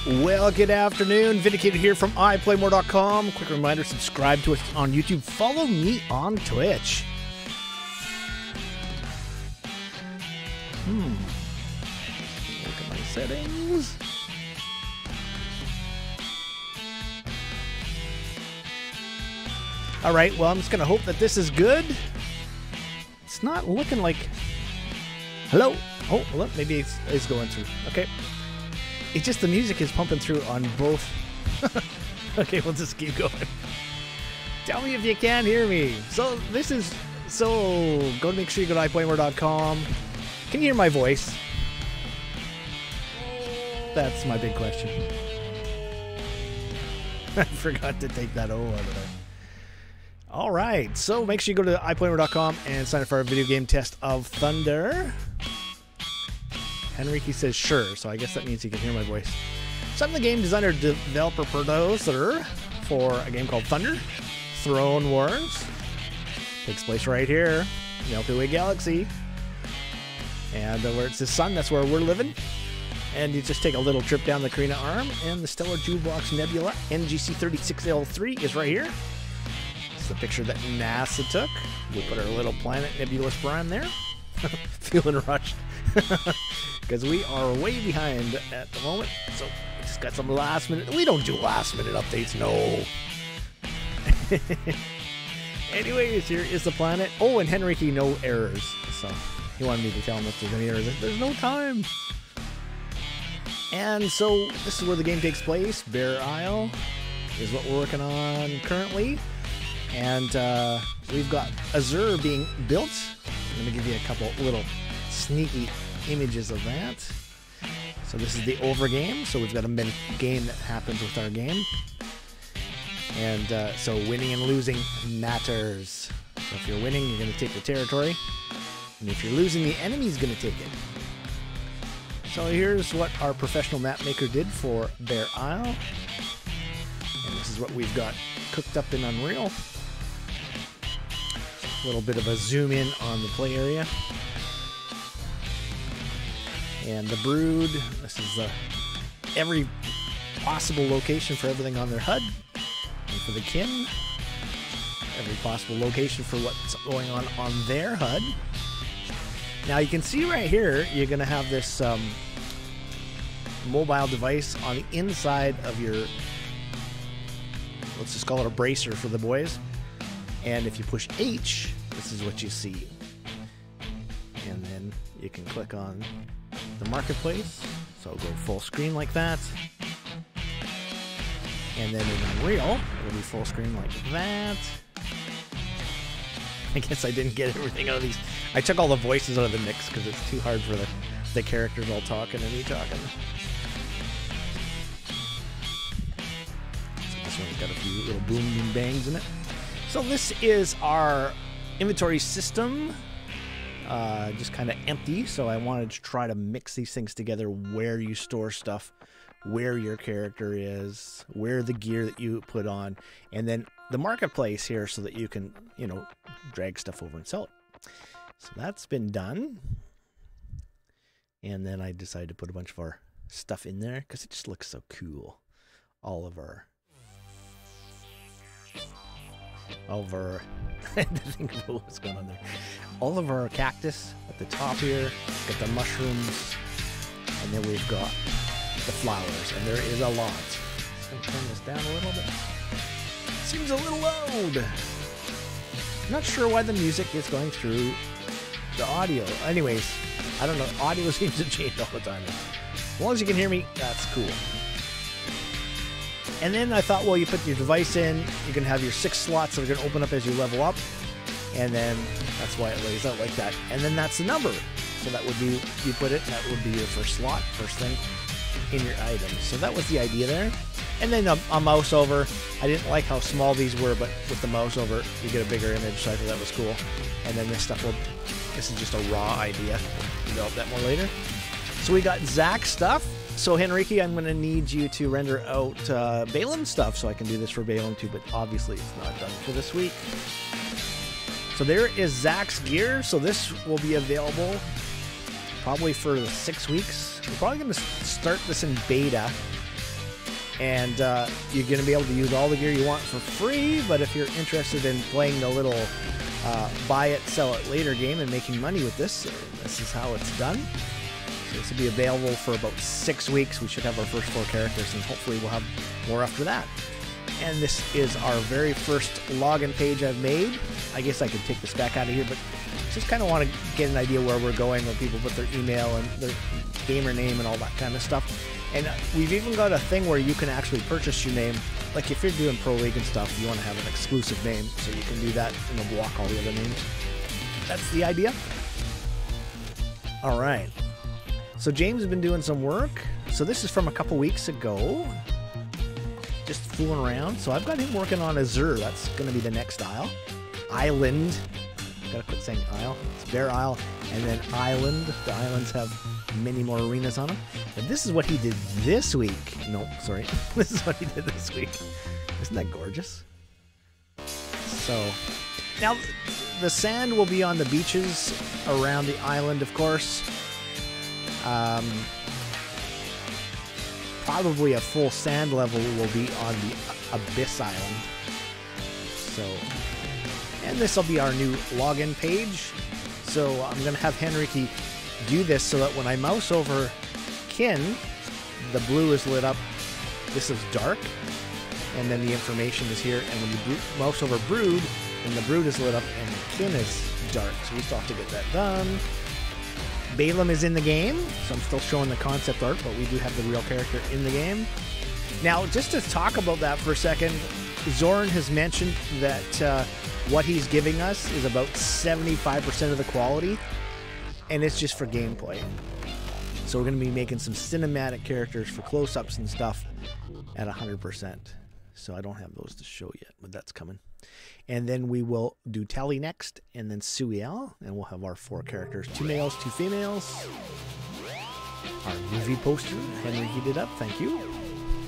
Well, good afternoon. VindaCator here from iPlayMore.com. Quick reminder, subscribe to us on YouTube. Follow me on Twitch. Look at my settings. All right, well, I'm just going to hope that this is good. It's not looking like... Hello? Oh, look, maybe it's going through. Okay. It's just the music is pumping through on both. Okay, we'll just keep going. Tell me if you can hear me. So this is... So, go make sure you go to iPlayMore.com. Can you hear my voice? That's my big question. I forgot to take that O out of there. All right, so make sure you go to iPlayMore.com and sign up for our video game test of Thunder. Henrique says sure, so I guess that means he can hear my voice. So I'm the game designer, developer, producer for a game called Thunder, Throne Wars. Takes place right here, Milky Way Galaxy. And where it's the sun, that's where we're living. And you just take a little trip down the Carina Arm, and the Stellar Jewel Box Nebula NGC 36L3 is right here. It's the picture that NASA took. We'll put our little planet Nebulous Prime there. Feeling rushed. Because we are way behind at the moment. So we just got some last minute. We don't do last minute updates, no. Anyways, here is the planet. Oh, and Henrique, no errors. So he wanted me to tell him if there's any errors. There's no time. And so this is where the game takes place. Bear Isle is what we're working on currently. And we've got Azure being built. I'm going to give you a couple little sneaky images of that. So this is the over game. So we've got a mini game that happens with our game. And so winning and losing matters. So if you're winning, you're going to take the territory. And if you're losing, the enemy's going to take it. So here's what our professional map maker did for Bear Isle. And this is what we've got cooked up in Unreal. A little bit of a zoom in on the play area. And the Brood, this is every possible location for everything on their HUD. And for the Kin, every possible location for what's going on their HUD. Now you can see right here, you're going to have this mobile device on the inside of your, let's just call it a bracer for the boys. And if you push H, this is what you see. And then you can click on the marketplace. So go full screen like that. And then in Unreal, it'll be full screen like that. I guess I didn't get everything out of these. I took all the voices out of the mix because it's too hard for the characters all talking and me talking. So this one's got a few little boom boom bangs in it. So this is our inventory system. Just kind of empty, so I wanted to try to mix these things together, where you store stuff, where your character is, where the gear that you put on, and then the marketplace here so that you can, drag stuff over and sell it. So that's been done. And then I decided to put a bunch of our stuff in there because it just looks so cool. All of our I had to think about what's going on there. All of our cactus at the top here, got the mushrooms, and then we've got the flowers, and there is a lot. Just gonna turn this down a little bit. Seems a little loud. Not sure why the music is going through the audio. Anyways, I don't know. Audio seems to change all the time. As long as you can hear me, that's cool. And then I thought, well, you put your device in, you can have your 6 slots that are going to open up as you level up. And then that's why it lays out like that. And then that's the number. So that would be, you put it, that would be your first slot, first thing in your items. So that was the idea there. And then a mouse over. I didn't like how small these were, but with the mouse over, you get a bigger image, so I thought that was cool. And then this stuff will, this is just a raw idea. We'll develop that more later. So we got Zach stuff. So Henrique, I'm going to need you to render out Balaam stuff so I can do this for Balaam too, but obviously it's not done for this week. So there is Zach's gear. So this will be available probably for 6 weeks. We're probably going to start this in beta And you're going to be able to use all the gear you want for free, but if you're interested in playing the little buy it, sell it later game and making money with this is how it's done. So this will be available for about 6 weeks. We should have our first 4 characters, and hopefully we'll have more after that. And this is our very first login page I've made. I guess I could take this back out of here, but just kind of want to get an idea where we're going when people put their email and their gamer name and all that kind of stuff. And we've even got a thing where you can actually purchase your name. Like if you're doing Pro League and stuff, you want to have an exclusive name, so you can do that and it'll block all the other names. That's the idea. All right. So James has been doing some work. So this is from a couple weeks ago. Just fooling around. So I've got him working on Azure. That's going to be the next isle. Island. Gotta quit saying isle. It's Bear Isle and then Island. The islands have many more arenas on them. But this is what he did this week. No, sorry. This is what he did this week. Isn't that gorgeous? So now the sand will be on the beaches around the island, of course. Probably a full sand level will be on the Abyss Island. So, and this will be our new login page. So I'm going to have Henrique do this so that when I mouse over Kin, the blue is lit up. This is dark, and then the information is here. And when you mouse over Brood, then the Brood is lit up and the Kin is dark. So we still have to get that done. Balaam is in the game, so I'm still showing the concept art, but we do have the real character in the game. Now, just to talk about that for a second, Zoran has mentioned that what he's giving us is about 75% of the quality, and it's just for gameplay. So we're going to be making some cinematic characters for close-ups and stuff at 100%. So I don't have those to show yet, but that's coming. And then we will do Tally next, and then Suiel, and we'll have our 4 characters, 2 males, 2 females. Our movie poster, Henry heated up, thank you.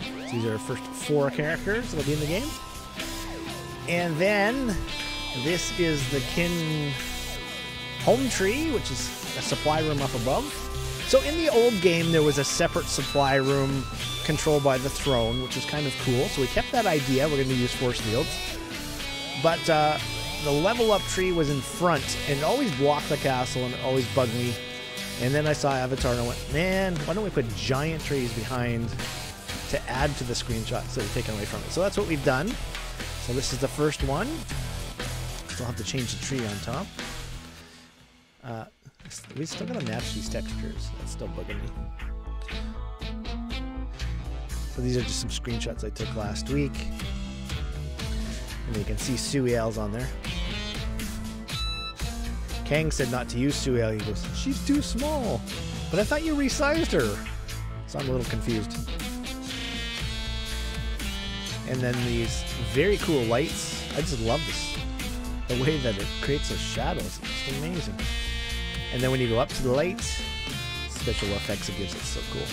So these are our first 4 characters that'll be in the game. And then this is the Kin home tree, which is a supply room up above. So in the old game, there was a separate supply room controlled by the throne, which is kind of cool. So we kept that idea. We're going to use force fields. But the level up tree was in front, and it always blocked the castle, and it always bugged me. And then I saw Avatar, and I went, man, why don't we put giant trees behind to add to the screenshot instead of taking away from it? So that's what we've done. So this is the first one. Still have to change the tree on top. We still got to match these textures. That's still bugging me. So these are just some screenshots I took last week. And you can see Suiel's on there. Kang said not to use Suiel. He goes, she's too small. But I thought you resized her. So I'm a little confused. And then these very cool lights. I just love this. The way that it creates those shadows. It's just amazing. And then when you go up to the lights, special effects it gives it. So cool.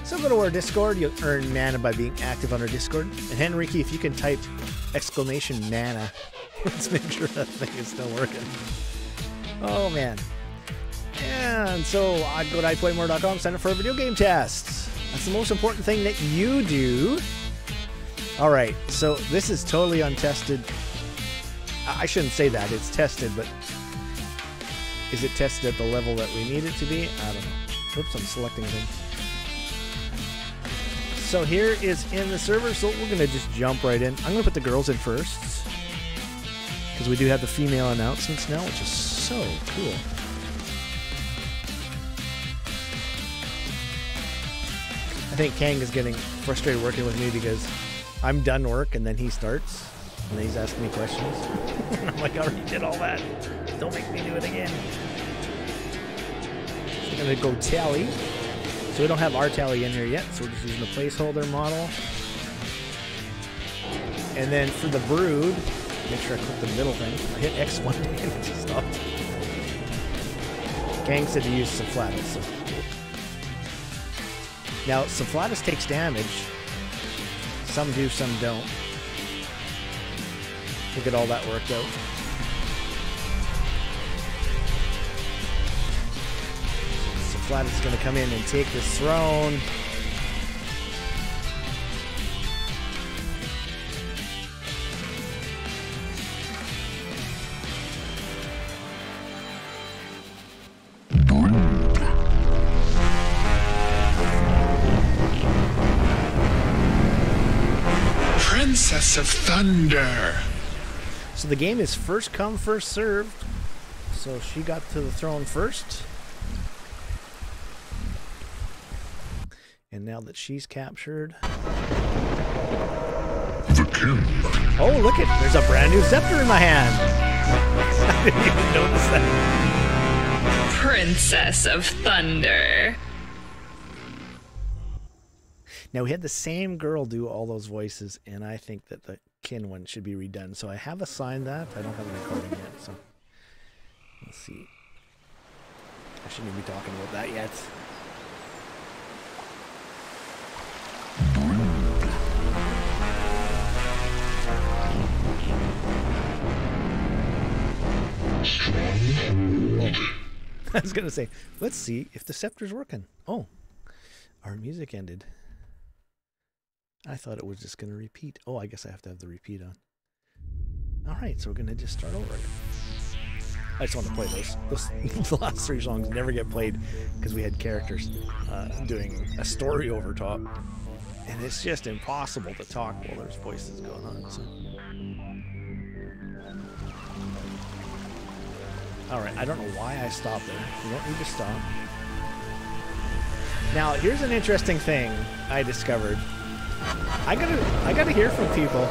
So go to our Discord. You'll earn mana by being active on our Discord. And Henrique, if you can type exclamation mana, let's make sure that thing is still working. Oh man. And so I go to iPlayMore.com, sign up for a video game test. That's the most important thing that you do. Alright, so this is totally untested. I shouldn't say that, it's tested, but is it tested at the level that we need it to be? I don't know. Oops, I'm selecting things. So here is in the server, so we're going to just jump right in. I'm going to put the girls in first, because we do have the female announcements now, which is so cool. I think Kang is getting frustrated working with me because I'm done work and then he starts and then he's asking me questions. I'm like, I already did all that. Don't make me do it again. So I'm going to go Tally. So we don't have our Tally in here yet, so we're just using the placeholder model. And then for the Brood, make sure I click the middle thing. I hit X one day and it just stopped. Kang said to use Symphlatus. So. Now, Symphlatus takes damage. Some do, some don't. We'll get all that worked out. Symphlatus is going to come in and take this throne. Princess of Thunder. So the game is first come, first served. So she got to the throne first. And now that she's captured... The king. Oh, look it! There's a brand new scepter in my hand! I didn't even notice that. Princess of Thunder. Now, we had the same girl do all those voices, and I think that the kin one should be redone. So I have assigned that. I don't have a recording yet, so let's see. I shouldn't even be talking about that yet. I was gonna say, let's see if the scepter's working. Oh, our music ended. I thought it was just gonna repeat. Oh, I guess I have to have the repeat on. All right, so we're gonna just start over again. I just want to play those. The last 3 songs never get played because we had characters doing a story over top, and it's just impossible to talk while there's voices going on. So. All right, I don't know why I stopped there. You don't need to stop. Now, here's an interesting thing I discovered. I gotta hear from people.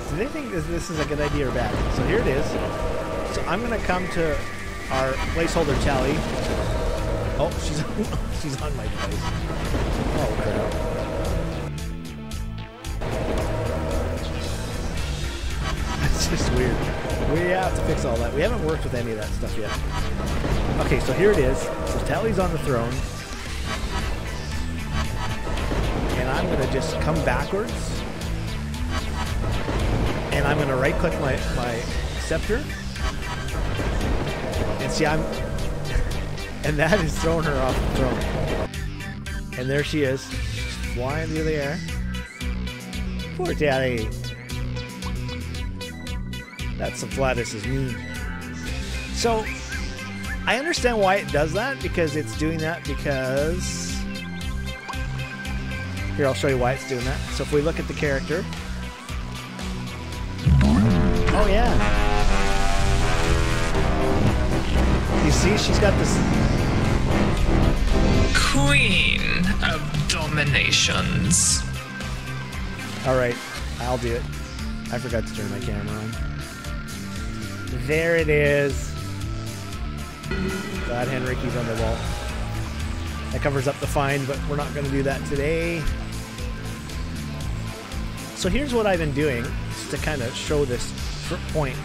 Do they think this is a good idea or bad? So here it is. So I'm gonna come to our placeholder tally. Oh, she's on my device. Oh crap. That's just weird. We have to fix all that. We haven't worked with any of that stuff yet. Okay, so here it is. So Tally's on the throne. And I'm going to just come backwards. And I'm going to right-click my scepter. And see, and that is throwing her off the throne. And there she is. She's flying through the air. Poor Tally. That's some flatus is mean. So, I understand why it does that, because it's doing that because... Here, I'll show you why it's doing that. So if we look at the character... Oh, yeah. You see, she's got this... Queen of Dominations. Alright, I'll do it. I forgot to turn my camera on. There it is. God, Henrik's on the wall. That covers up the find, but we're not going to do that today. So here's what I've been doing, just to kind of show this point.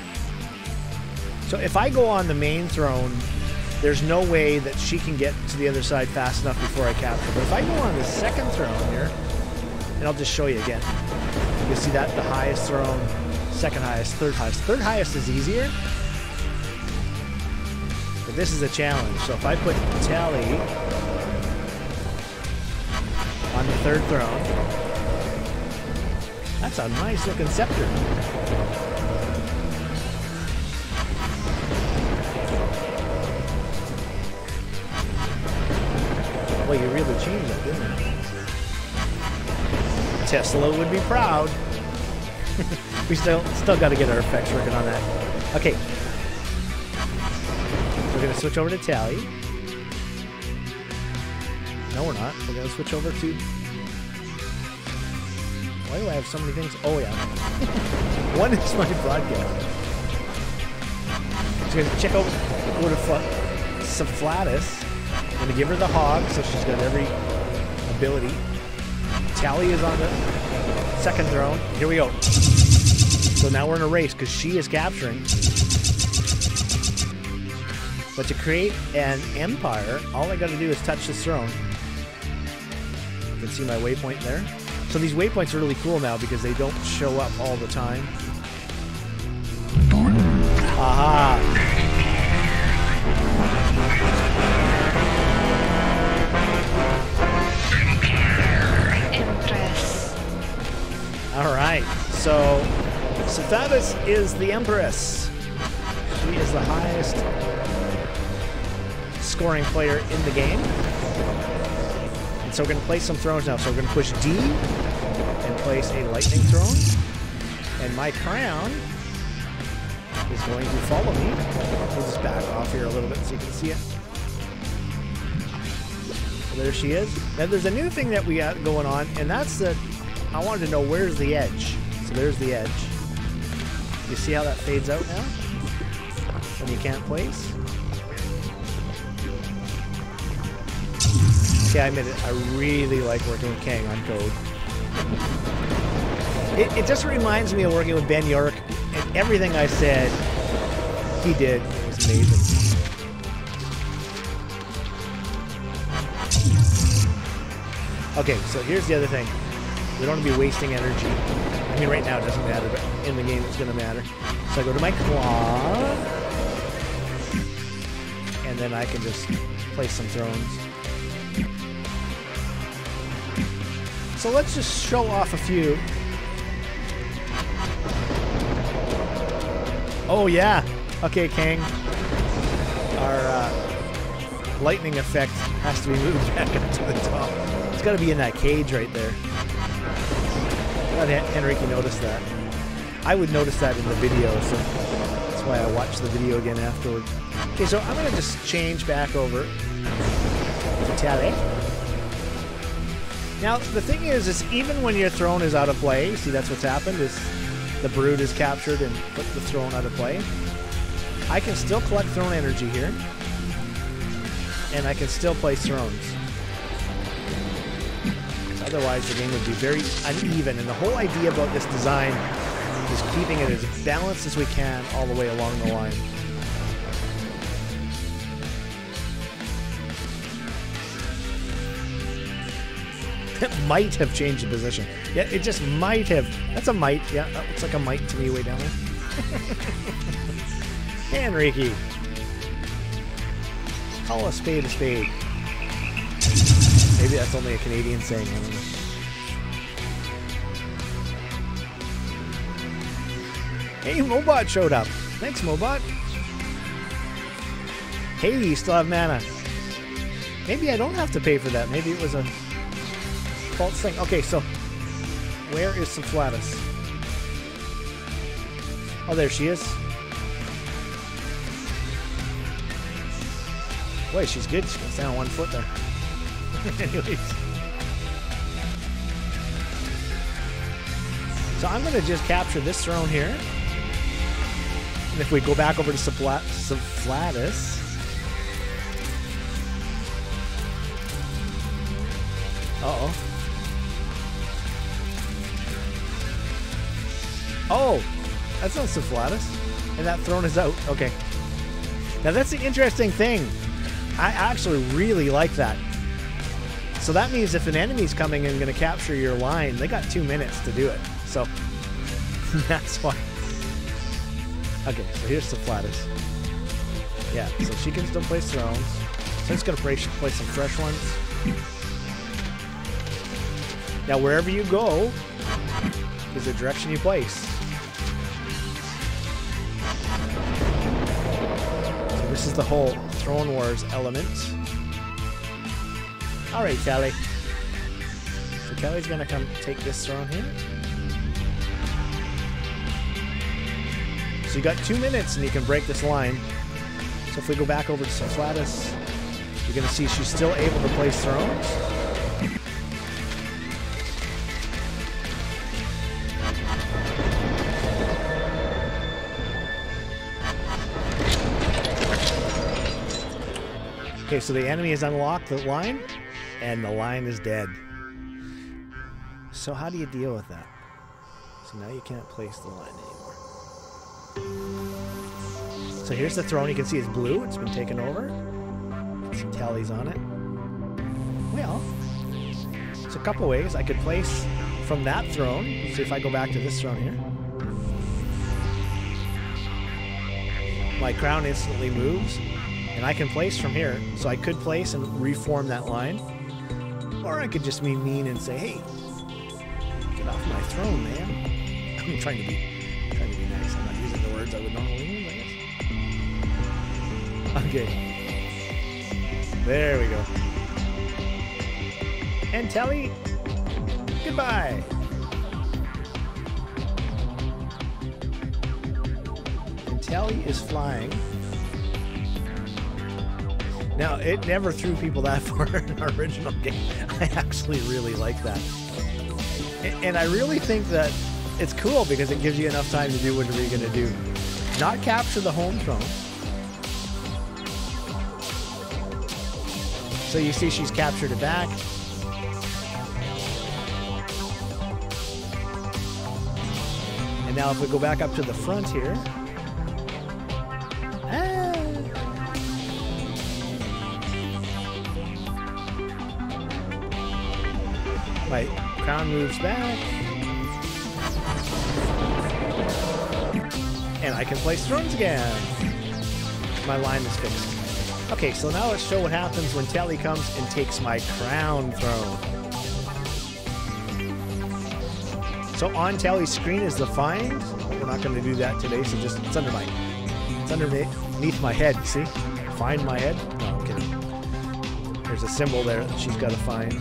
So if I go on the main throne, there's no way that she can get to the other side fast enough before I capture her. But if I go on the second throne here, and I'll just show you again. You'll see that the highest throne, second highest, third highest. Third highest is easier. But this is a challenge. So if I put Tally on the third throne, that's a nice looking scepter. Well, you really changed that, didn't you? Tesla would be proud. We still got to get our effects working on that. Okay. We're going to switch over to Tally. No, we're not. We're going to switch over to... Why do I have so many things? Oh, yeah. One is my broadcast. So we're going to check over to Flatus. I'm going to give her the hog, so she's got every ability. Tally is on the second throne. Here we go. So now we're in a race because she is capturing. But to create an empire, all I got to do is touch this throne. You can see my waypoint there. So these waypoints are really cool now because they don't show up all the time. Aha! Empress. All right, so Sathavis is the Empress. She is the highest scoring player in the game. And so we're going to play some thrones now. So we're going to push D and place a lightning throne. And my crown is going to follow me. We'll just back off here a little bit so you can see it. So there she is. Now there's a new thing that we got going on, and that's that I wanted to know where's the edge. So there's the edge. You see how that fades out now? When you can't place? See, I admit it, I really like working with Kang on code. It just reminds me of working with Ben York, and everything I said, he did. It was amazing. Okay, so here's the other thing. We don't want to be wasting energy. I mean, right now it doesn't matter, but in the game it's going to matter. So I go to my claw, and then I can just place some thrones. So let's just show off a few. Oh yeah. Okay, Kang. Our lightning effect has to be moved back up to the top. It's got to be in that cage right there. Glad Henrique noticed that. I would notice that in the video, so that's why I watched the video again afterward. Okay, so I'm going to just change back over to Tally. Now, the thing is even when your throne is out of play, see that's what's happened, is the brood is captured and put the throne out of play. I can still collect throne energy here, and I can still place thrones. Otherwise, the game would be very uneven, and the whole idea about this design is keeping it as balanced as we can all the way along the line. It might have changed the position. Yeah, it just might have. That's a might. Yeah, that looks like a might to me way down there. Hey, Enrique. Call a spade a spade. Maybe that's only a Canadian saying. I don't know. Hey, Mobot showed up. Thanks, Mobot. Hey, you still have mana. Maybe I don't have to pay for that. Maybe it was a false thing. Okay, so where is Syphilis? Oh, there she is. Boy, she's good. She can stand on one foot there. Anyways. So I'm going to just capture this throne here. And if we go back over to Syphilis. Uh-oh. Oh, that's not Syphilis. And that throne is out. Okay. Now that's the interesting thing. I actually really like that. So that means if an enemy's coming and going to capture your line, they got 2 minutes to do it. So that's why. Okay, so here's Syphilis. Yeah, so she can still place thrones. So it's going to place some fresh ones. Now wherever you go is the direction you place. So this is the whole Throne Wars element. Alright, Callie. So Callie's gonna come take this throne here. So you got 2 minutes and you can break this line. So if we go back over to Syphilis, you're gonna see she's still able to place thrones. Okay, so the enemy has unlocked the line, and the line is dead. So how do you deal with that? So now you can't place the line anymore. So here's the throne. You can see it's blue. It's been taken over. Some tallies on it. Well, it's a couple ways. I could place from that throne. Let's see if I go back to this throne here. My crown instantly moves. And I can place from here, so I could place and reform that line. Or I could just be mean and say, hey, get off my throne, man. I'm trying to be nice. I'm not using the words I would normally use, I guess. Okay. There we go. And Telly, goodbye. Tally is flying. Now, it never threw people that far in our original game. I actually really like that. And I really think that it's cool because it gives you enough time to do whatever you're going to do. Not capture the home throne. So you see she's captured it back. And now if we go back up to the front here. My crown moves back. And I can place thrones again. My line is fixed. Okay, so now let's show what happens when Tally comes and takes my crown throne. So on Tally's screen is the find. We're not going to do that today, so just it's underneath my head, see? Find my head? No, I'm kidding. There's a symbol there that she's got to find.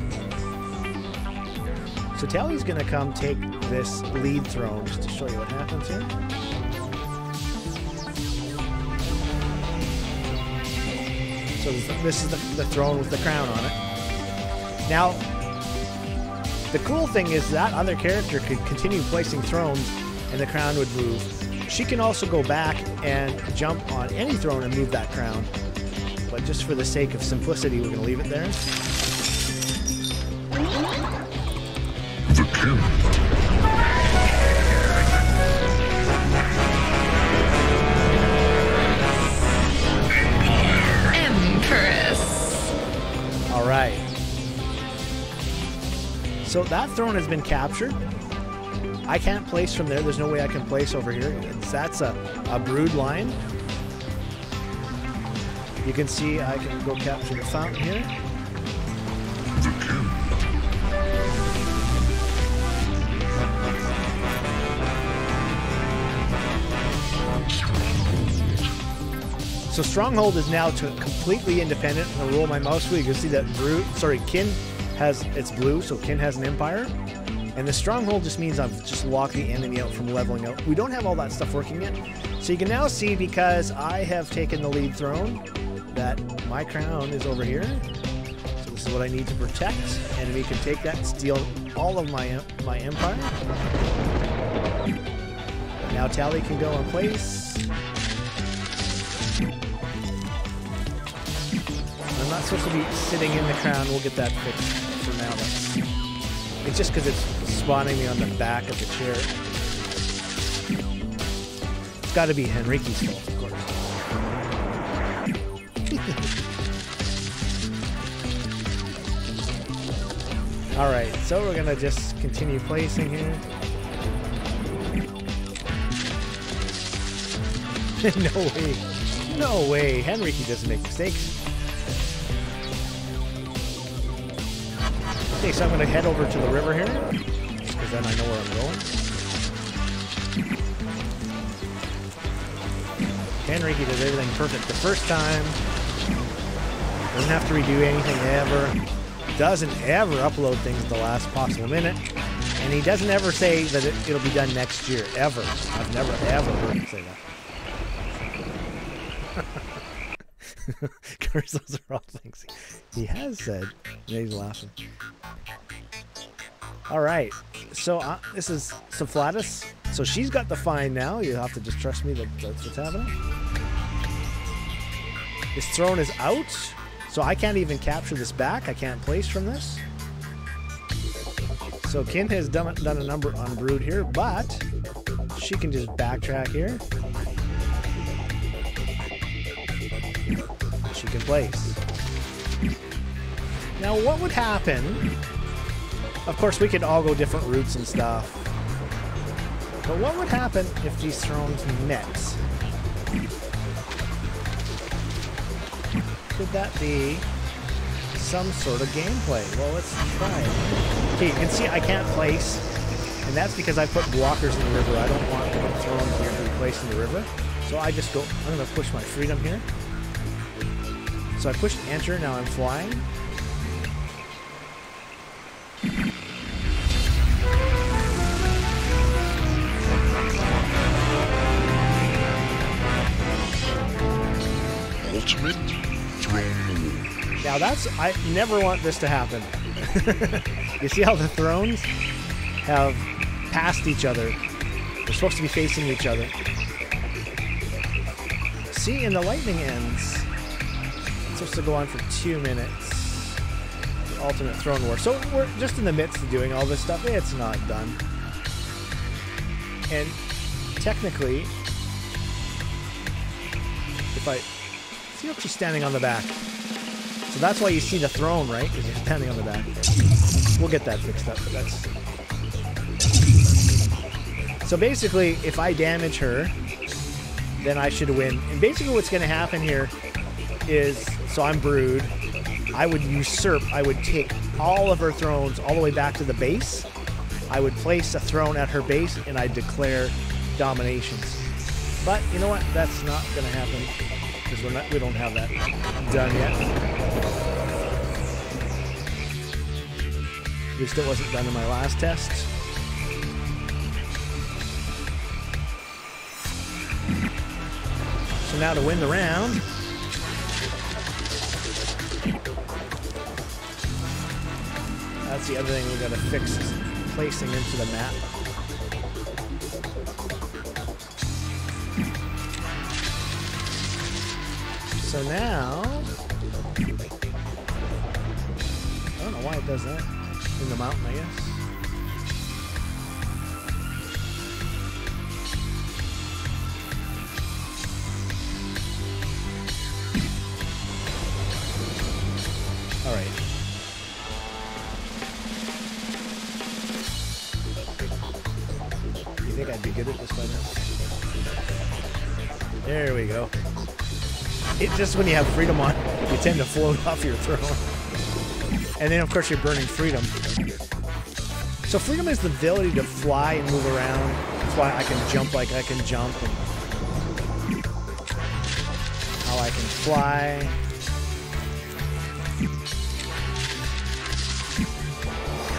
So Tally's going to come take this lead throne just to show you what happens here. So this is the throne with the crown on it. Now, the cool thing is that other character could continue placing thrones and the crown would move. She can also go back and jump on any throne and move that crown. But just for the sake of simplicity, we're going to leave it there. The kill. Empress. All right. So that throne has been captured. I can't place from there. There's no way I can place over here. That's a brood line. You can see I can go capture the fountain here. The kill. So Stronghold is now completely independent. I'm gonna roll my mouse wheel. You can see that Kin has, it's blue, so Kin has an empire. And the Stronghold just means I've just locked the enemy out from leveling out. We don't have all that stuff working yet. So you can now see, because I have taken the lead throne, that my crown is over here. So this is what I need to protect. Enemy can take that and steal all of my empire. Now Tally can go in place. I'm not supposed to be sitting in the crown. We'll get that fixed for now. It's just because it's spawning me on the back of the chair. It's got to be Henrique's fault, of course. All right, so we're gonna just continue placing here. No way. No way. Henrique doesn't make mistakes. Okay, so I'm going to head over to the river here, just because then I know where I'm going. Henrique does everything perfect the first time. Doesn't have to redo anything ever. Doesn't ever upload things at the last possible minute. And he doesn't ever say that it'll be done next year, ever. I've never, ever heard him say that. Of course, those are all things he has said. And he's laughing. All right, so this is Syphlatus. So she's got the find now. You have to just trust me that that's what's happening. This throne is out, so I can't even capture this back. I can't place from this. So Kin has done a number on Brood here, but she can just backtrack here. She can place. Now, what would happen? Of course, we could all go different routes and stuff. But what would happen if these thrones met? Could that be some sort of gameplay? Well, let's try it. Okay, you can see I can't place, and that's because I put blockers in the river. I don't want the thrones here to be placed in the river. So I just go, I'm going to push my freedom here. So I pushed enter, now I'm flying. ultimate throne war. Now I never want this to happen. You see how the thrones have passed each other? They're supposed to be facing each other. See, and the lightning ends. It's supposed to go on for 2 minutes. The ultimate throne war. So we're just in the midst of doing all this stuff. It's not done. And technically, if I see how she's standing on the back. So that's why you see the throne, right? Because you're standing on the back. We'll get that fixed up, but that's... So basically, if I damage her, then I should win. And basically what's going to happen here is, so I'm Brood, I would usurp, I would take all of her thrones all the way back to the base. I would place a throne at her base, and I'd declare dominations. But you know what? That's not going to happen, because we don't have that done yet. At least it wasn't done in my last test. So now to win the round, that's the other thing we got to fix, is placing into the map. So now, I don't know why it does that. In the mountain, I guess. All right. You think I'd be good at this by now? There we go. It's just when you have freedom on, you tend to float off your throne. And then, of course, you're burning freedom. So freedom is the ability to fly and move around. That's why I can jump like I can jump. And how I can fly.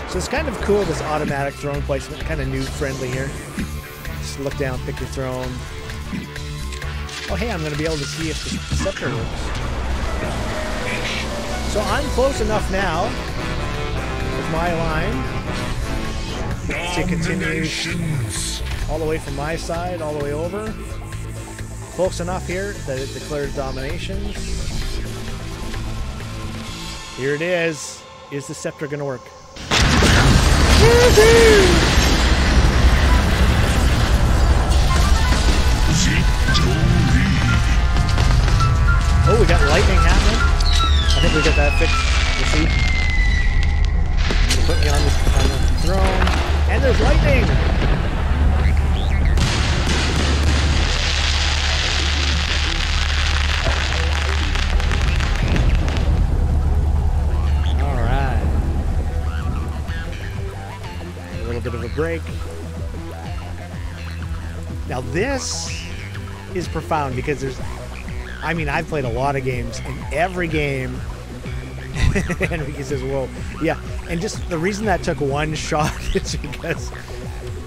So it's kind of cool, this automatic throne placement. Kind of noob friendly here. Just look down, pick your throne. Oh, hey, I'm going to be able to see if the scepter works. So I'm close enough now with my line to continue all the way from my side, all the way over. Close enough here that it declares dominations. Here it is. Is the scepter going to work? Oh, we got lightning happening. I think we got that fixed. We'll see. We'll put me on the throne. And there's lightning! Alright. A little bit of a break. Now this is profound because there's... I mean, I've played a lot of games, and every game, and he says, "Whoa, yeah." And just the reason that took one shot is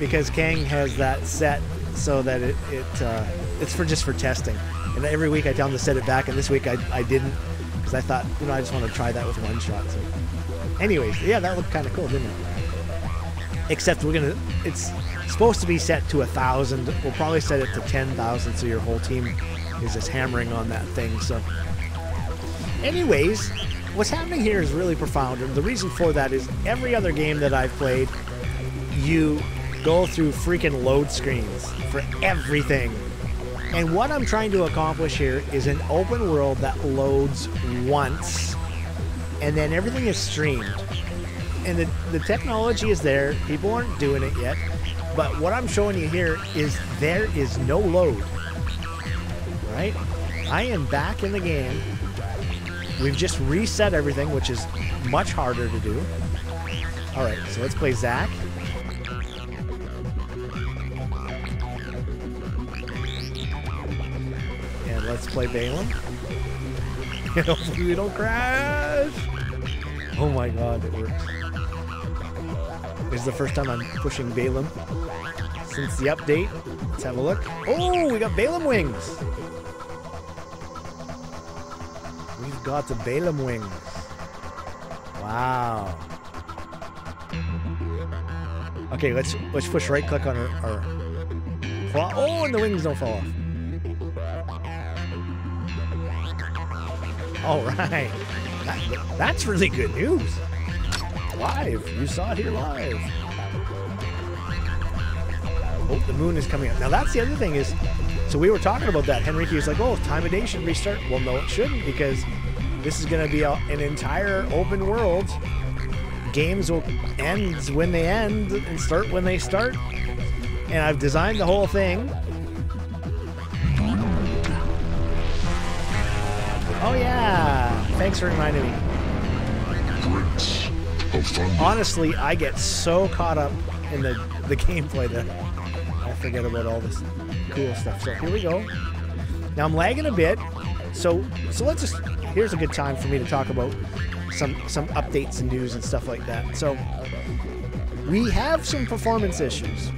because Kang has that set so that it's just for testing. And every week I tell him to set it back, and this week I didn't, because I thought, you know, I just want to try that with one shot. So, anyways, yeah, that looked kind of cool, didn't it? Except it's supposed to be set to 1,000. We'll probably set it to 10,000, so your whole team is just hammering on that thing. So anyways, what's happening here is really profound, and the reason for that is every other game that I've played, you go through freaking load screens for everything. And what I'm trying to accomplish here is an open world that loads once, and then everything is streamed. And the technology is there. People aren't doing it yet. But what I'm showing you here is there is no load. Right? I am back in the game. We've just reset everything, which is much harder to do. Alright, so let's play Zack. And let's play Balaam. Hopefully we don't crash. Oh my god, it works. This is the first time I'm pushing Balaam since the update. Let's have a look. Oh, we got Balaam wings. got the Balaam wings. Wow. Okay, let's push right click on our oh, and the wings don't fall off. All right. That's really good news. Live. You saw it here live. Oh, the moon is coming up. Now that's the other thing is, so we were talking about that. Henrique was like, oh, time of day should restart. Well, no, it shouldn't, because this is going to be an entire open world. Games will end when they end and start when they start. And I've designed the whole thing. Oh yeah, thanks for reminding me. Honestly, I get so caught up in the gameplay that I forget about all this cool stuff. So here we go. Now I'm lagging a bit, so let's just, here's a good time for me to talk about some updates and news and stuff like that. So we have some performance issues,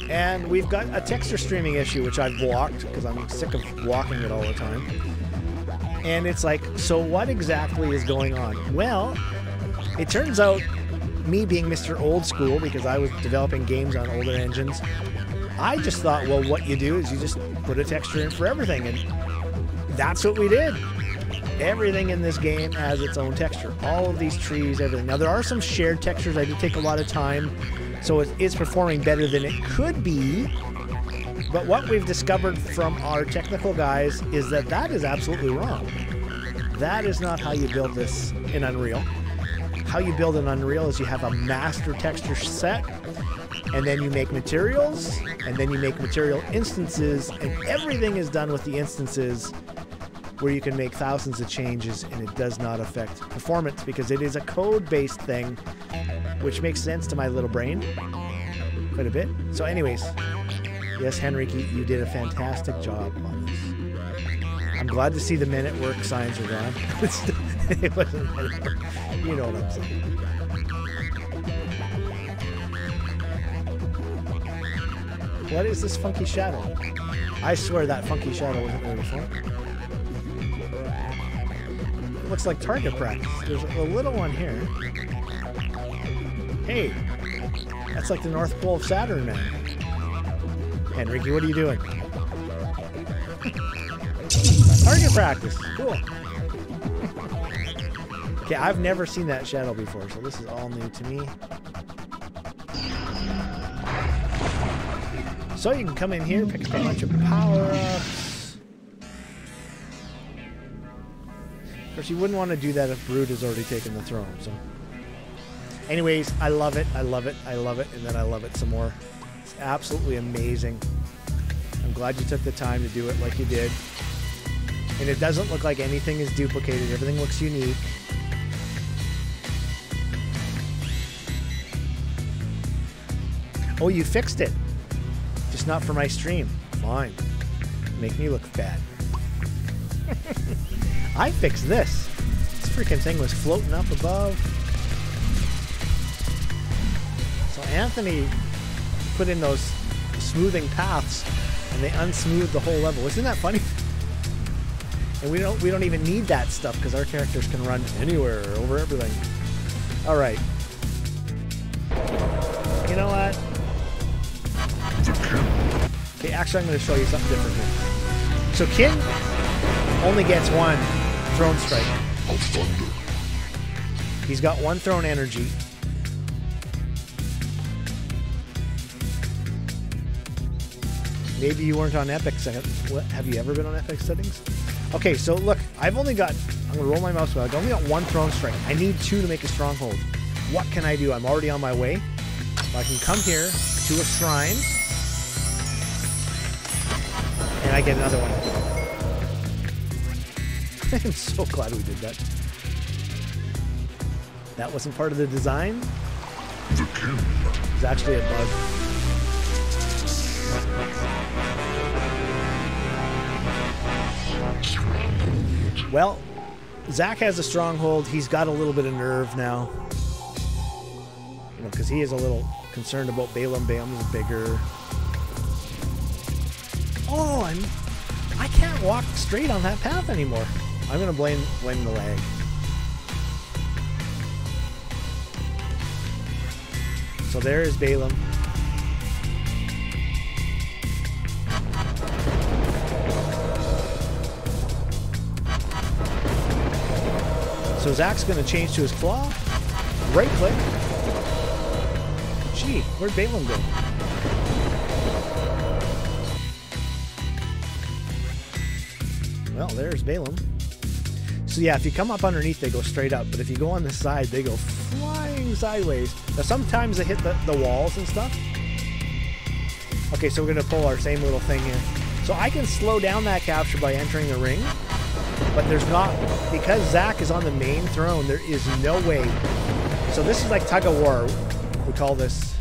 and we've got a texture streaming issue, which I've blocked because I'm sick of blocking it all the time. And it's like, so what exactly is going on? Well, it turns out, me being Mr. Old School, because I was developing games on older engines, I just thought, well, what you do is you just put a texture in for everything, and that's what we did. Everything in this game has its own texture. All of these trees, everything. Now, there are some shared textures. I do take a lot of time, so it is performing better than it could be. But what we've discovered from our technical guys is that that is absolutely wrong. That is not how you build this in Unreal. How you build in Unreal is you have a master texture set, and then you make materials, and then you make material instances, and everything is done with the instances, where you can make thousands of changes, and it does not affect performance because it is a code-based thing, which makes sense to my little brain quite a bit. So anyways, yes, Henrique, you did a fantastic job on this. I'm glad to see the men at work signs are gone. It wasn't, you know what I'm saying. What is this funky shadow? I swear that funky shadow wasn't there before. It looks like target practice. There's a little one here. Hey, that's like the North Pole of Saturn, man. Henrique, what are you doing? Target practice. Cool. Okay, I've never seen that shadow before, so this is all new to me. So you can come in here, pick up a bunch of power-ups. Of course, you wouldn't want to do that if Brood has already taken the throne, so. Anyways, I love it, I love it, I love it, and then I love it some more. It's absolutely amazing. I'm glad you took the time to do it like you did. And it doesn't look like anything is duplicated. Everything looks unique. Oh, you fixed it. Just not for my stream. Fine. Make me look bad. I fixed this. This freaking thing was floating up above. So Anthony put in those smoothing paths, and they unsmoothed the whole level. Isn't that funny? And we don't even need that stuff because our characters can run anywhere over everything. All right. You know what? Okay, actually, I'm going to show you something different here. So Kin only gets one throne strike. He's got one throne energy. Maybe you weren't on epic settings. What, have you ever been on epic settings? Okay, so look, I've only got, I'm going to roll my mouse wheel. I've only got one throne strike. I need two to make a stronghold. What can I do? I'm already on my way. I can come here to a shrine, and I get another one. I'm so glad we did that. That wasn't part of the design. It was actually a bug. Well, Zach has a stronghold. He's got a little bit of nerve now. You know, because he is a little concerned about Balaam. Balaam's bigger. Oh, I can't walk straight on that path anymore. I'm gonna blame the lag. So there is Balaam. So Zach's gonna change to his claw. Right click. Gee, where'd Balaam go? Well, there's Balaam. So yeah, if you come up underneath, they go straight up. But if you go on the side, they go flying sideways. Now sometimes they hit the walls and stuff. Okay, so we're gonna pull our same little thing here. So I can slow down that capture by entering the ring. But there's not, because Zach is on the main throne, there is no way. So this is like tug of war. We call this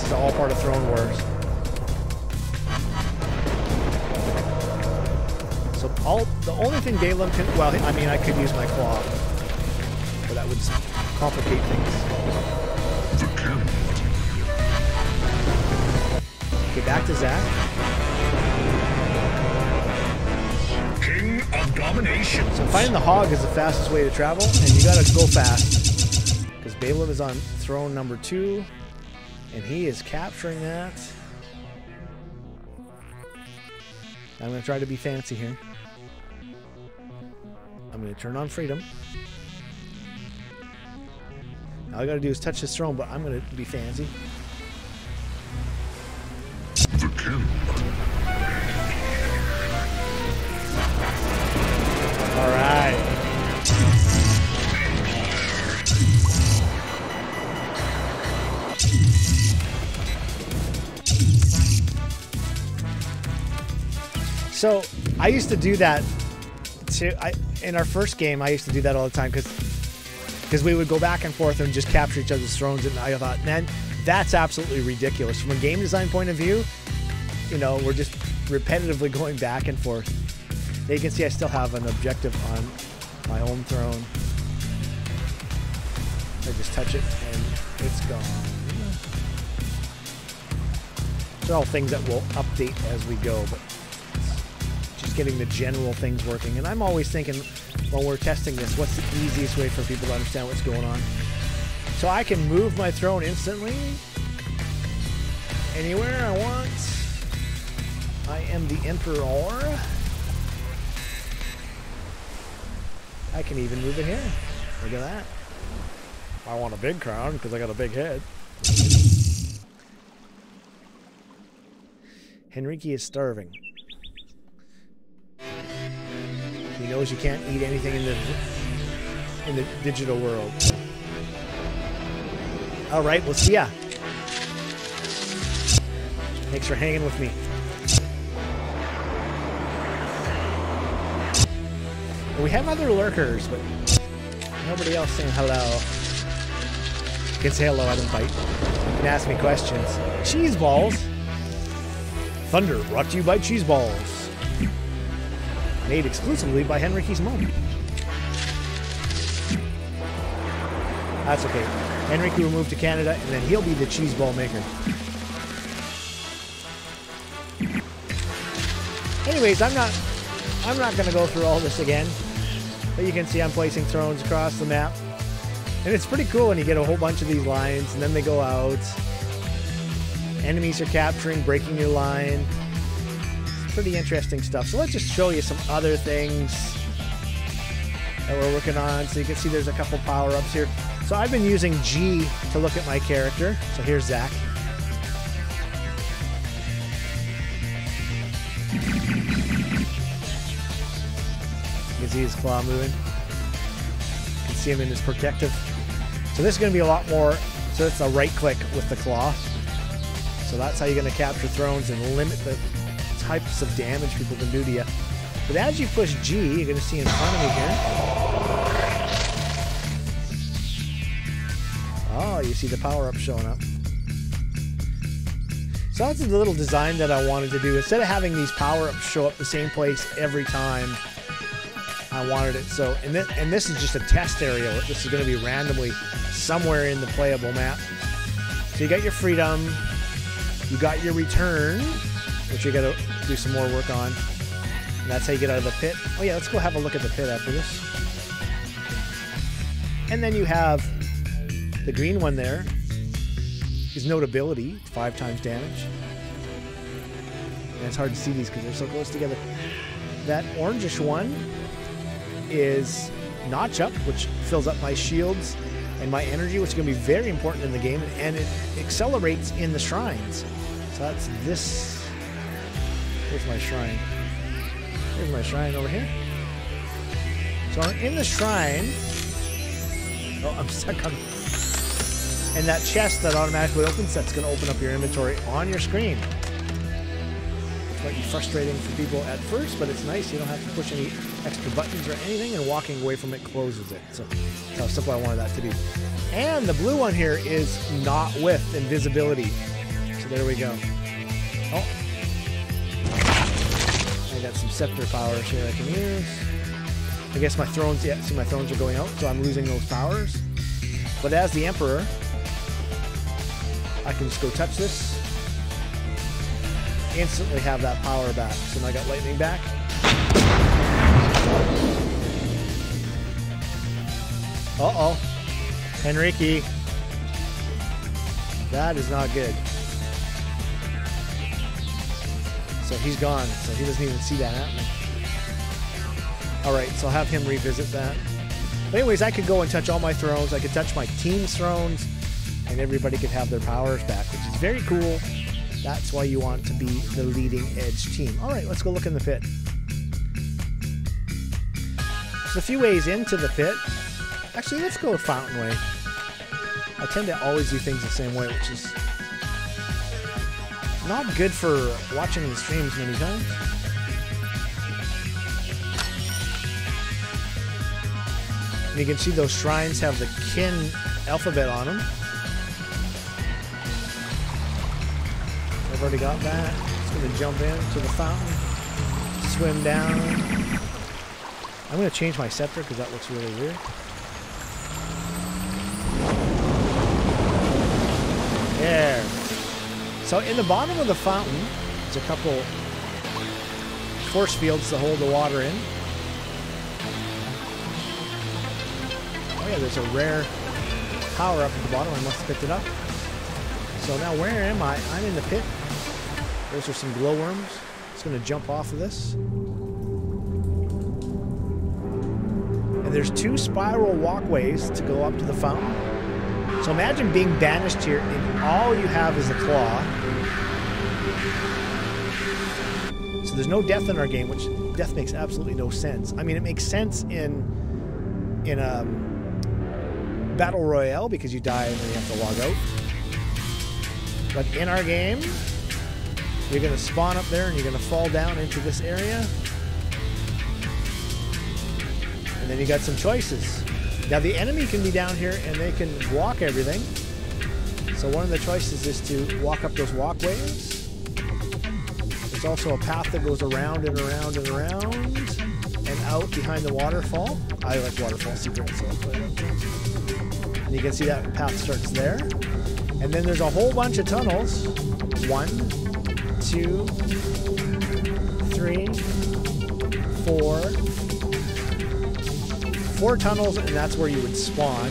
is all part of Throne Wars. So the only thing Balaam can, well, I mean, I could use my claw, but that would complicate things. Okay, back to Zach. King of Domination. So finding the hog is the fastest way to travel, and you gotta go fast. Because Balaam is on throne number 2, and he is capturing that. I'm gonna try to be fancy here. I'm gonna turn on freedom. All I gotta do is touch this throne, but I'm gonna be fancy. The king. All right. So I used to do that too. In our first game, I used to do that all the time because we would go back and forth and just capture each other's thrones, and I thought, man, that's absolutely ridiculous. From a game design point of view, you know, we're just repetitively going back and forth. Now you can see I still have an objective on my home throne. I just touch it and it's gone. These are all things that will update as we go, but just getting the general things working. And I'm always thinking, when we're testing this, what's the easiest way for people to understand what's going on? So I can move my throne instantly anywhere I want. I am the Emperor. I can even move it here. Look at that. I want a big crown because I got a big head. Henrique is starving. He knows you can't eat anything in the digital world. All right, we'll see ya. Thanks for hanging with me. We have other lurkers, but nobody else saying hello. You can say hello, I don't bite. You can ask me questions. Cheese balls. Thunder, brought to you by Cheese Balls. Made exclusively by Henrique's mom. That's okay. Henrique will move to Canada, and then he'll be the cheese ball maker. Anyways, I'm not going to go through all this again. But you can see I'm placing thrones across the map. And it's pretty cool when you get a whole bunch of these lines, and then they go out. Enemies are capturing, breaking your line. It's pretty interesting stuff. So let's just show you some other things that we're working on. So you can see there's a couple power-ups here. So I've been using G to look at my character. So here's Zach. You can see his claw moving. You can see him in his protective. So this is going to be a lot more. So it's a right click with the claw. So that's how you're going to capture thrones and limit the types of damage people can do to you. But as you push G, you're going to see in front of me here. Oh, you see the power-up showing up. So that's the little design that I wanted to do. Instead of having these power-ups show up the same place every time, I wanted it so, and this is just a test area. This is going to be randomly somewhere in the playable map. So you got your freedom, you got your return, which you got to do some more work on. And that's how you get out of the pit. Oh yeah, let's go have a look at the pit after this. And then you have the green one there. His notability, 5 times damage. And it's hard to see these because they're so close together. That orangish one is notch up, which fills up my shields and my energy, which is going to be very important in the game, and it accelerates in the shrines. So that's this. Where's my shrine? Here's my shrine over here. So I'm in the shrine. Oh, I'm stuck on. And that chest that automatically opens, that's going to open up your inventory on your screen. It might be frustrating for people at first, but it's nice. You don't have to push any extra buttons or anything, and walking away from it closes it. So that's how simple I wanted that to be. And the blue one here is not with invisibility. So there we go. Oh. I got some scepter powers here I can use. I guess my thrones, yeah, see my thrones are going out, so I'm losing those powers. But as the Emperor, I can just go touch this, instantly have that power back. So now I got lightning back. Uh-oh. Henrique. That is not good. So he's gone, so he doesn't even see that happening. Alright, so I'll have him revisit that. But anyways, I could go and touch all my thrones. I could touch my team's thrones, and everybody could have their powers back, which is very cool. That's why you want to be the leading edge team. Alright, let's go look in the pit. There's a few ways into the pit. Actually, let's go Fountain Way. I tend to always do things the same way, which is not good for watching the streams many times. And you can see those shrines have the kin alphabet on them. I've already got that. Just going to jump into the fountain, swim down. I'm going to change my scepter because that looks really weird. There. So in the bottom of the fountain, there's a couple force fields to hold the water in. Oh yeah, there's a rare power up at the bottom. I must have picked it up. So now where am I? I'm in the pit. Those are some glowworms. Just going to jump off of this. And there's 2 spiral walkways to go up to the fountain. So imagine being banished here and all you have is a claw. So there's no death in our game, which death makes absolutely no sense. I mean, it makes sense in a battle royale because you die and then you have to log out. But in our game, you're going to spawn up there and you're going to fall down into this area. And then you got some choices. Now the enemy can be down here and they can block everything. So one of the choices is to walk up those walkways. There's also a path that goes around and around and around and out behind the waterfall. I like waterfall secrets, so I'll put it up there. And you can see that path starts there. And then there's a whole bunch of tunnels. 1, 2, 3, 4. 4 tunnels, and that's where you would spawn.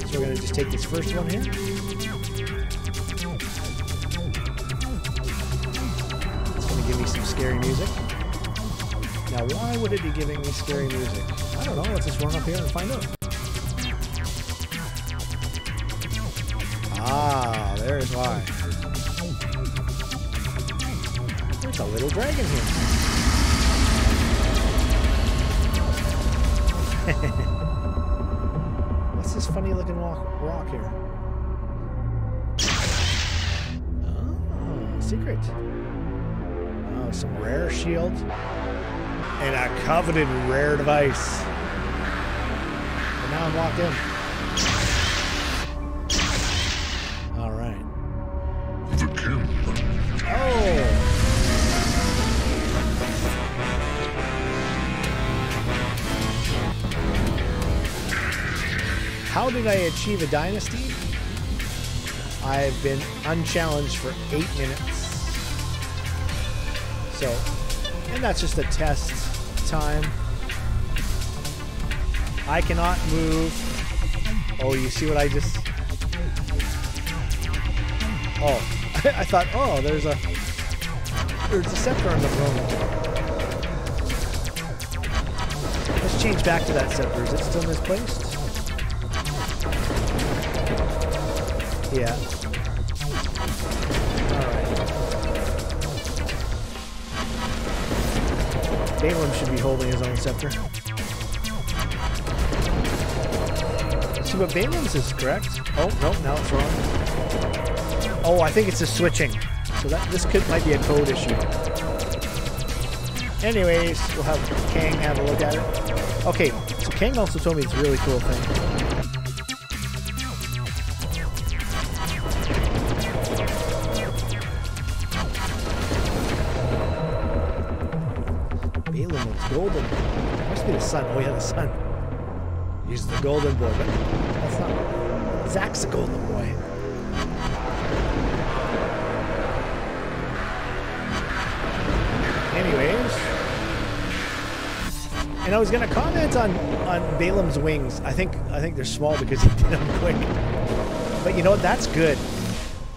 So we're going to just take this first one here. It's going to give me some scary music. Now, why would it be giving me scary music? I don't know. Let's just run up here and find out. Ah, there's why. There's a little dragon here. What's this funny looking rock here? Oh, secret. Oh, some rare shield. And a coveted rare device. And now I'm locked in. Alright. The king. Oh! How did I achieve a dynasty? I've been unchallenged for 8 minutes. So, that's just a test time. I cannot move. Oh, you see what I just... Oh, I thought, oh, there's a scepter on the throne. Let's change back to that scepter. Is it still misplaced? Yeah. Alright. Balaam should be holding his own scepter. See, but Balaam's is correct. Oh, no, now it's wrong. Oh, I think it's a switching. So this might be a code issue. Anyways, we'll have Kang have a look at it. Okay, so Kang also told me it's a really cool thing. Balaam looks golden. Must be the sun. Oh yeah, the sun. He's the golden boy, but that's not... Zach's the golden boy. Anyways, and I was gonna comment on Balaam's wings. I think they're small because he did them quick. But you know what? That's good.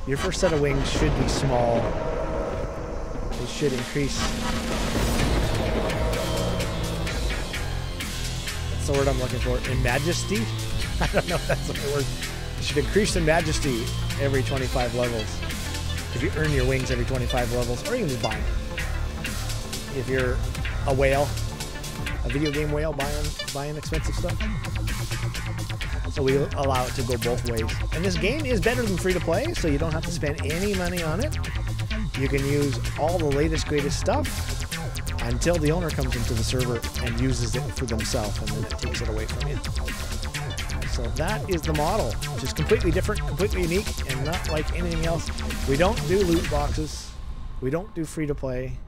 Your first set of wings should be small. It should increase. That's the word I'm looking for. In majesty? I don't know if that's the right word. It should increase in majesty every 25 levels. If you earn your wings every 25 levels, or you can just buy them. If you're a whale, a video game whale buying expensive stuff. So we allow it to go both ways. And this game is better than free to play, so you don't have to spend any money on it. You can use all the latest, greatest stuff until the owner comes into the server and uses it for themselves, and then it takes it away from you. So that is the model, which is completely different, completely unique, and not like anything else. We don't do loot boxes. We don't do free to play.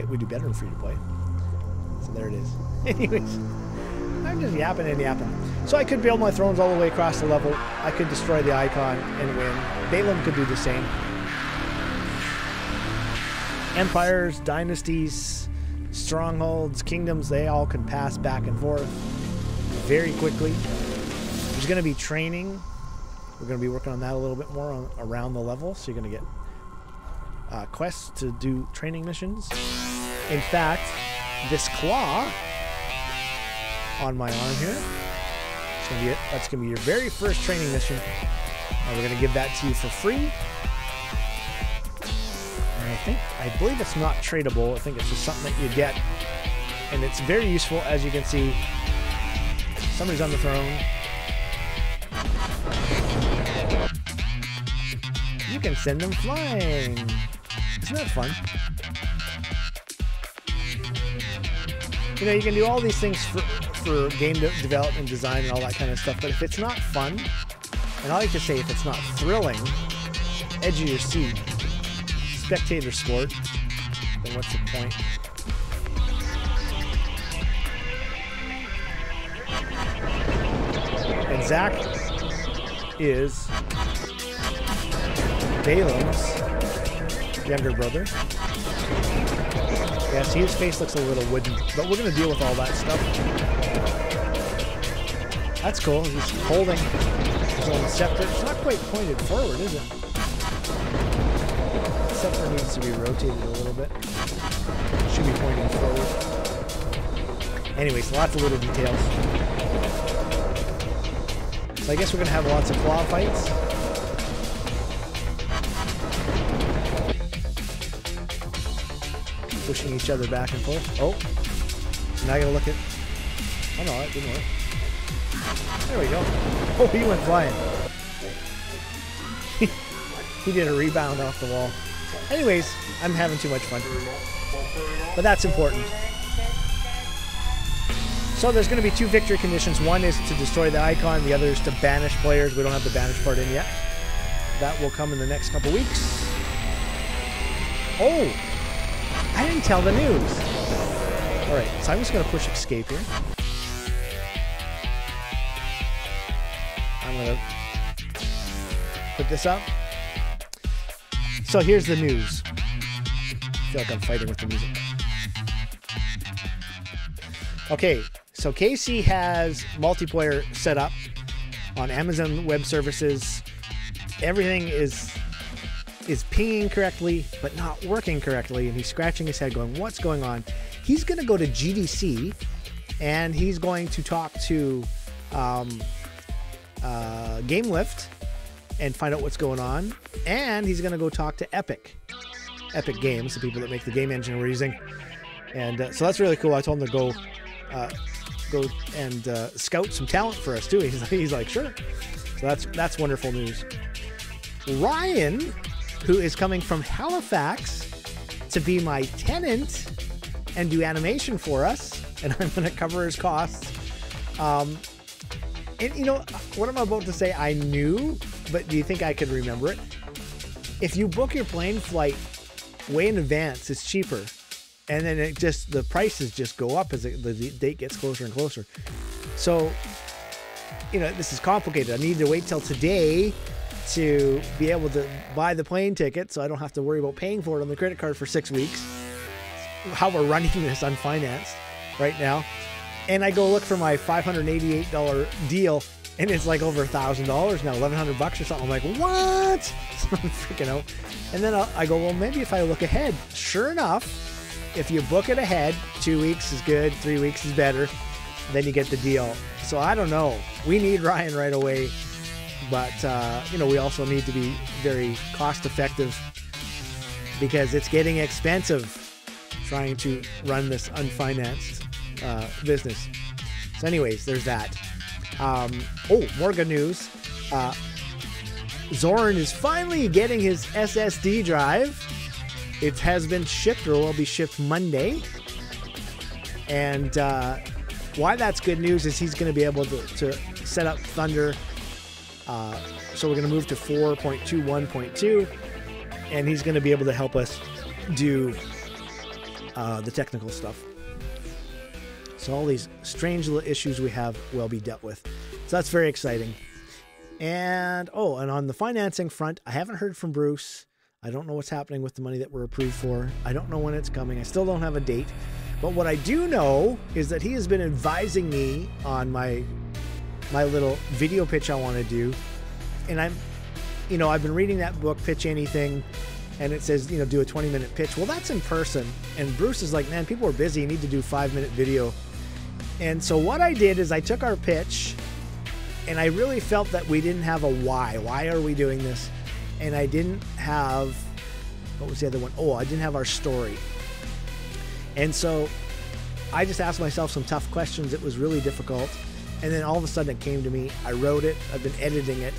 We do better than free to play. So there it is. Anyways, I'm just yapping and yapping. So I could build my thrones all the way across the level. I could destroy the icon and win. Balaam could do the same. Empires, dynasties, strongholds, kingdoms, they all can pass back and forth very quickly. There's going to be training. We're going to be working on that a little bit more around the level. So you're going to get quests to do training missions. In fact, this claw on my arm here, that's going to be your very first training mission. And we're going to give that to you for free. And I believe it's not tradable. I think it's just something that you get. And it's very useful, as you can see. Somebody's on the throne. You can send them flying. Isn't that fun? You know, you can do all these things for game development, design, and all that kind of stuff, but if it's not fun, and I like to say if it's not thrilling, edge of your seat, spectator sport, then what's the point? And Zach is Balaam's younger brother. Yeah, see, his face looks a little wooden, but we're going to deal with all that stuff. That's cool. He's holding his own scepter. It's not quite pointed forward, is it? The scepter needs to be rotated a little bit. It should be pointing forward. Anyways, lots of little details. So I guess we're going to have lots of claw fights. Pushing each other back and forth. Oh, so now I gotta look at... Oh no, that didn't work. There we go. Oh, he went flying. He did a rebound off the wall. Anyways, I'm having too much fun. But that's important. So there's going to be two victory conditions. One is to destroy the icon. The other is to banish players. We don't have the banish part in yet. That will come in the next couple weeks. Oh! I didn't tell the news. Alright, so I'm just going to push escape here. I'm going to put this up. So here's the news. feel like I'm fighting with the music. Okay, so Casey has multiplayer set up on Amazon Web Services. Everything is pinging correctly, but not working correctly, and he's scratching his head going, what's going on? He's going to go to GDC, and he's going to talk to GameLift and find out what's going on, and he's going to go talk to Epic Games, the people that make the game engine we're using. And so that's really cool. I told him to go and scout some talent for us too. He's like, sure. So that's wonderful news. Ryan, who is coming from Halifax to be my tenant and do animation for us, and I'm going to cover his costs. And you know what I'm about to say, I knew, but do you think I could remember it? If you book your plane flight way in advance, it's cheaper. And then the prices just go up as the date gets closer and closer. So, you know, this is complicated. I need to wait till today to be able to buy the plane ticket so I don't have to worry about paying for it on the credit card for 6 weeks. How we're running this unfinanced right now. And I go look for my $588 deal, and it's like over $1,000 now, $1,100 or something. I'm like, what? So I'm freaking out. And then I go, well, maybe if I look ahead. Sure enough, if you book it ahead, 2 weeks is good, 3 weeks is better, then you get the deal. So I don't know. We need Ryan right away, but you know, we also need to be very cost effective because it's getting expensive trying to run this unfinanced business. So anyways, there's that. Oh, more good news. Zoran is finally getting his SSD drive. It has been shipped, or will be shipped Monday. And why that's good news is he's going to be able to set up Thunder. So we're going to move to 4.21.2, and he's going to be able to help us do the technical stuff. So all these strange little issues we have will be dealt with. So that's very exciting. And on the financing front, I haven't heard from Bruce. I don't know what's happening with the money that we're approved for. I don't know when it's coming. I still don't have a date. But what I do know is that he has been advising me on my little video pitch I want to do. And I've been reading that book, Pitch Anything, and it says, do a 20-minute pitch. Well, that's in person. And Bruce is like, man, people are busy. You need to do 5-minute video. And so what I did is I took our pitch, and I really felt that we didn't have a why. Why are we doing this? And I didn't have, what was the other one? I didn't have our story. And so I just asked myself some tough questions. It was really difficult. And then all of a sudden it came to me. I wrote it. I've been editing it.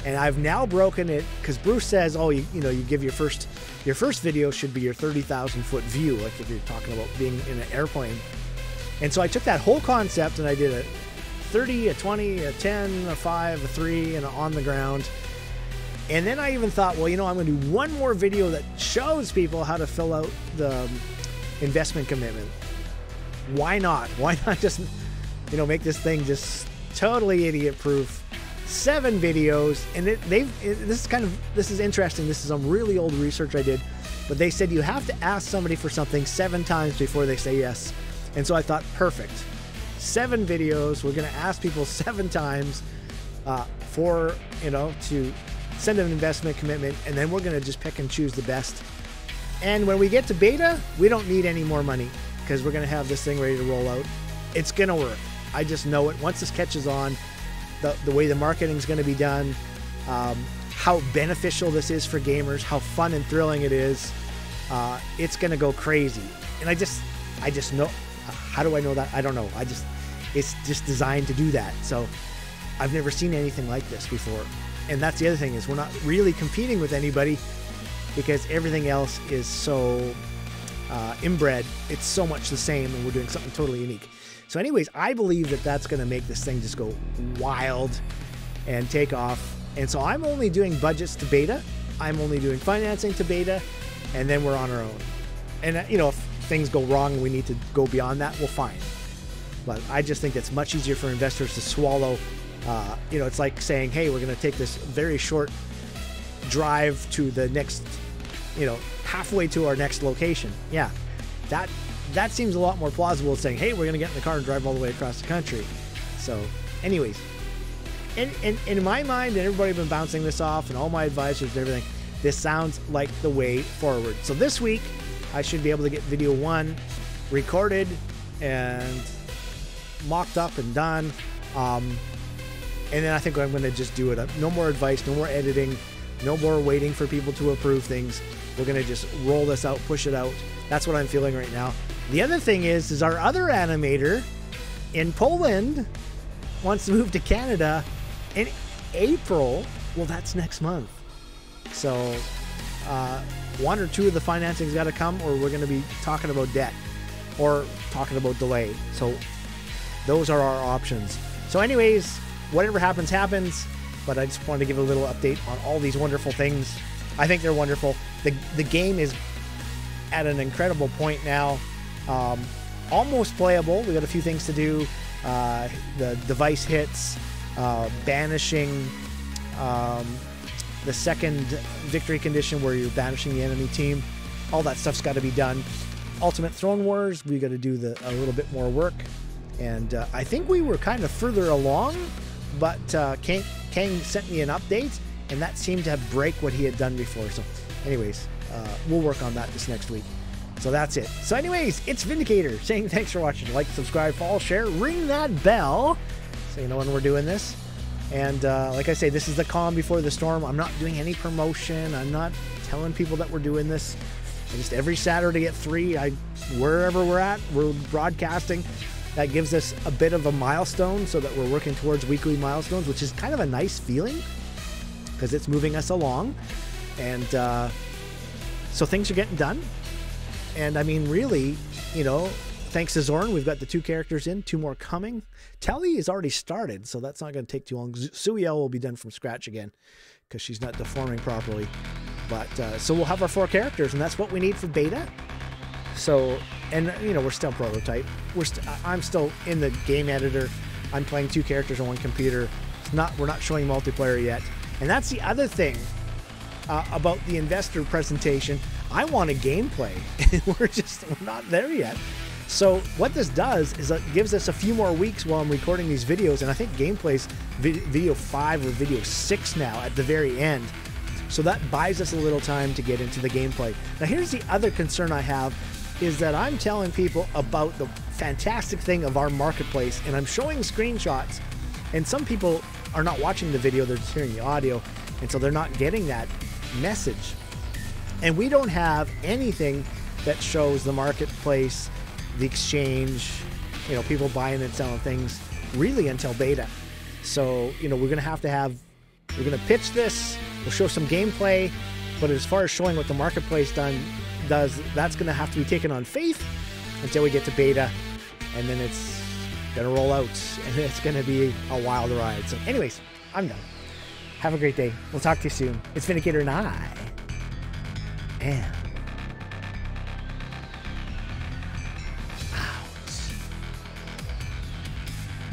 And I've now broken it because Bruce says, you give your first video should be your 30,000 foot view. Like if you're talking about being in an airplane. And so I took that whole concept and I did a 30, a 20, a 10, a 5, a 3, and on the ground. And then I even thought, I'm going to do one more video that shows people how to fill out the investment commitment. Why not? Why not just, make this thing just totally idiot-proof? 7 videos, and this is interesting. This is some really old research I did, but they said you have to ask somebody for something 7 times before they say yes. And so I thought, perfect. 7 videos. We're going to ask people 7 times to send an investment commitment, and then we're going to just pick and choose the best. And when we get to beta, we don't need any more money because we're going to have this thing ready to roll out. It's going to work. I just know it. Once this catches on, the way the marketing is going to be done, how beneficial this is for gamers, how fun and thrilling it is, it's going to go crazy. And I just know. How do I know that? I don't know. It's just designed to do that. So I've never seen anything like this before. And that's the other thing is we're not really competing with anybody because everything else is so inbred. It's so much the same, and we're doing something totally unique. So anyways, I believe that that's going to make this thing just go wild and take off. And so I'm only doing budgets to beta. I'm only doing financing to beta, and then we're on our own. And if things go wrong and we need to go beyond that, we'll fine. But I just think it's much easier for investors to swallow. It's like saying, hey, we're going to take this very short drive to the next, halfway to our next location. Yeah, that seems a lot more plausible than saying, hey, we're going to get in the car and drive all the way across the country. So anyways, in my mind, and everybody been bouncing this off, and all my advisors and everything, this sounds like the way forward. So this week, I should be able to get video 1 recorded and mocked up and done. And then I think I'm going to just do it up. No more advice, no more editing, no more waiting for people to approve things. We're going to just roll this out, push it out. That's what I'm feeling right now. The other thing is our other animator in Poland wants to move to Canada in April. Well, that's next month. So 1 or 2 of the financing's got to come, or we're going to be talking about debt or talking about delay. So those are our options. So anyways, whatever happens, happens. But I just wanted to give a little update on all these wonderful things. I think they're wonderful. The game is at an incredible point now. Almost playable. We got a few things to do. The device hits, banishing, the second victory condition where you're banishing the enemy team. All that stuff's got to be done. Ultimate Throne Wars, we got to do a little bit more work. And I think we were kind of further along, but Kang sent me an update, and that seemed to break what he had done before. So anyways, we'll work on that this next week. So that's it. So anyways, it's VindaCator saying thanks for watching. Like, subscribe, follow, share, ring that bell so you know when we're doing this. And like I say, this is the calm before the storm. I'm not doing any promotion. I'm not telling people that we're doing this. Just every Saturday at 3, wherever we're at, we're broadcasting. That gives us a bit of a milestone so that we're working towards weekly milestones, which is kind of a nice feeling because it's moving us along. And so things are getting done. And I mean, really, thanks to Zorn, we've got the 2 characters in, 2 more coming. Telly is already started, so that's not going to take too long. Suiel will be done from scratch again because she's not deforming properly. But so we'll have our 4 characters, and that's what we need for beta. So, and we're still prototype. I'm still in the game editor. I'm playing 2 characters on 1 computer. We're not showing multiplayer yet. And that's the other thing about the investor presentation. I want a gameplay. We're not there yet. So what this does is it gives us a few more weeks while I'm recording these videos, and I think gameplay's video 5 or video 6 now at the very end. So that buys us a little time to get into the gameplay. Now here's the other concern I have, is that I'm telling people about the fantastic thing of our marketplace, and I'm showing screenshots, and some people are not watching the video, they're just hearing the audio, and so they're not getting that message. And we don't have anything that shows the marketplace, the exchange, people buying and selling things really until beta. So, we're going to pitch this, we'll show some gameplay, but as far as showing what the marketplace does, that's going to have to be taken on faith until we get to beta, and then it's going to roll out, and it's going to be a wild ride. So anyways, I'm done. Have a great day. We'll talk to you soon. It's VindaCator and I am